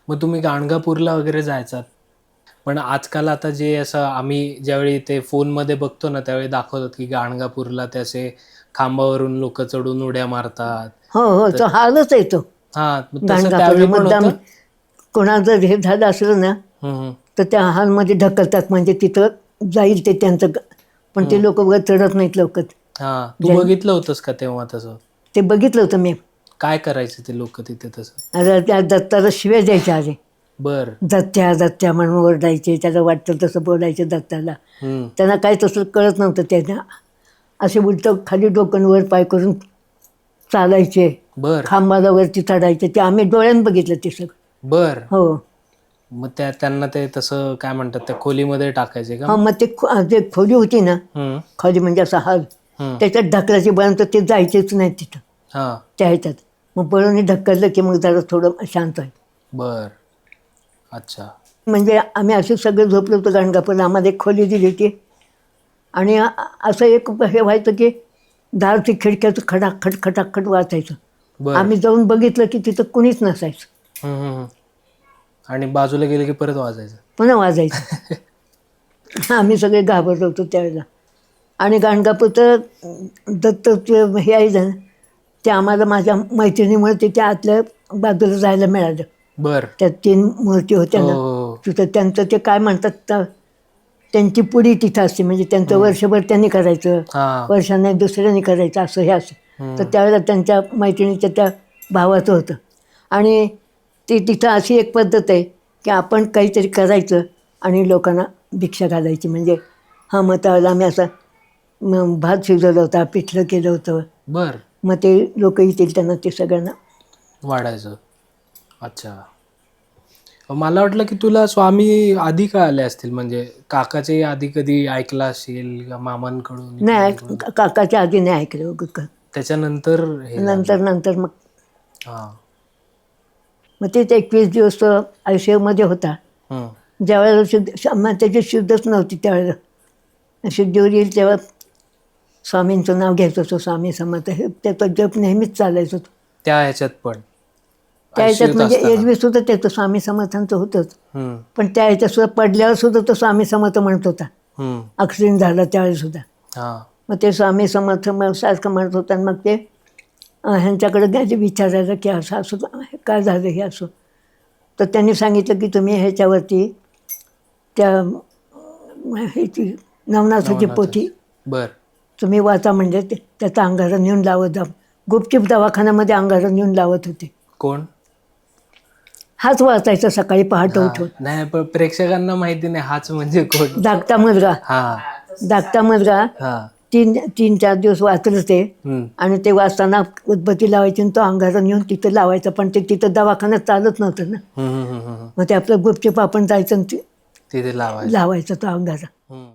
मग तुम्ही गाणगापूरला वगैरे जायचात. पण आजकाल आता जे असं आम्ही ज्यावेळी ते फोनमध्ये बघतो ना, त्यावेळी दाखवतात की गाणगापूरला ते असे खांबावरून लोकं चढून उड्या मारतात. हो हो, तर तो हालच आहे तो. हां, मग तसं गाणगापूरला त्यावेळी पण मुद्दाम होतं? कोणाला जर हे झालं असलं ना, हं, हं. तर त्या हालमध्ये ढकलतात, म्हणजे तिथं जाईल ते त्यांचं पण ते हं. लोक वर चढत नाहीत लवकर. हां, तू ज्यां बघितलं होतंस का तेव्हा तसं? ते बघितलं होतं मी. काय करायचे ते लोकं तिथे तसं? आता त्या दत्ताला शिव्या द्यायच्या आधी. बरं. दत्त्या दत्त्या म्हणून ओरडायचे, त्याला वाटतं तसं बोलायचे दत्ताला. हं. त्यांना काही तसं कळत नव्हतं. त्यांना असे उलटं खाली डोकं वर पाय करून चालायचे, बरं, खांबाला वरती चढायचे. ते आम्ही डोळ्यानं बघितलं ते सगळं. बरं. हो. मग त्यांना ते तसं काय म्हणतात त्या खोलीमध्ये टाकायचे का हा, मग? मग ते जे खोली होती ना, हं, खोली म्हणजे असा हाल, हं. त्याच्यात ढकलायचे बळून, तर ते जायचेच नाही तिथं हां, त्या ह्याच्यात. मग बळून ढकललं की मग जरा थोडं शांत आहे. बरं. अच्छा. म्हणजे आम्ही असे सगळे झोपलो होतो गाणगापूरला. आम्हाला एक खोली दिली होती. आणि असं एक हे व्हायचं की दारची खिडक्याचं खटाखट खटाखट वाचायचं. बरं. आम्ही जाऊन बघितलं की तिथं कुणीच नसायचं. हं, हं, हं. आणि बाजूला गेले की परत वाजायचं. पुन्हा वाजायचं. आम्ही सगळे घाबरलो होतो त्यावेळेला. आणि गाणगापूरचं दत्तचे हे आहे ना, ते आम्हाला माझ्या मैत्रिणीमुळे तिथे आतल्या बाजूला जायला मिळालं. बरं. त्या 3 मूर्ती होत्या हो, ना, हो, हो. तिथं त्यांचं ते काय म्हणतात त्यांची पुडी तिथं असते. म्हणजे त्यांचं हं. वर्षभर त्यांनी करायचं, हां. वर्षांनी दुसऱ्यांनी करायचं, असं हे असं. तर हं. त्यावेळेला त्यांच्या मैत्रिणीच्या त्या भावाचं होतं. आणि ती तिथं अशी एक पद्धत आहे की आपण काहीतरी करायचं आणि लोकांना भिक्षा घालायची. म्हणजे हां, मग त्यावेळेला आम्ही असं भात शिजवलं होता, पिठलं केलं होतं. बरं. मग ते लोक येतील त्यांना ते सगळ्यांना. वाढायचं. अच्छा. मला वाटलं की तुला स्वामी आधी का आले असतील, म्हणजे काकाचे आधी कधी ऐकलं असेल किंवा मामांकडून किंवा नाही, इकडून. काकाच्या आधी नाही ऐकलं उगाच. त्याच्यानंतर हे झालं. नंतर नंतर मग हां. मग तेच 21 दिवस तो ICUमध्ये होता. हं. ज्यावेळेला मग त्याची शुद्धच नव्हती त्यावेळेला. शुद्धीवर येईल तेव्हा स्वामींचं नाव घ्यायचं होतं. स्वामी समर्थ हे त्याचा जप नेहमीच चालायचं होतं. त्या ह्याच्यात पण त्या ह्याच्यात आयसीयूत म्हणजे असताना. एरवी सुद्धा त्याचं स्वामी समर्थांचं होतंच. हं, पण त्या ह्याच्यात सुद्धा पडल्यावर सुद्धा तो स्वामी समर्थ म्हणत होता. हं. ॲक्सिडेंट झाला त्यावेळेस सुद्धा. हां. मग ते स्वामी समर्थ मग सारखं म्हणत होता. आणि मग ते ह्यांच्याकडे घ्यायचे विचारायला की असं असं काय झालं हे असं. तर त्यांनी सांगितलं की तुम्ही ह्याच्यावरती त्या ह्याची नवनाथाची नवनाथाची. पोथी बरं. तुम्ही वाचा. म्हणजे त्याचं अंगारा नेऊन लावत जा. गुपचूप दवाखान्यामध्ये अंगारा नेऊन लावत होते. कोण? हाच वाचायचा सकाळी पहाटे हां. उठून. नाही, पण प्रेक्षकांना माहिती नाही हाच म्हणजे कोण? धाकटा मुलगा. हां, धाकटा मुलगा हां. 3-4 दिवस वाचलं ते. हं. आणि ते वाचताना उदबत्ती लावायची आणि तो अंगारा नेऊन तिथं लावायचा. पण ते तिथं दवाखान्यात चालत नव्हतं ना. हं, हं, हं, हं. मग ते आपलं गुपचूप आपण जायचं आणि ते तिथे लावायचं. लावायचं तो अंगारा. हं.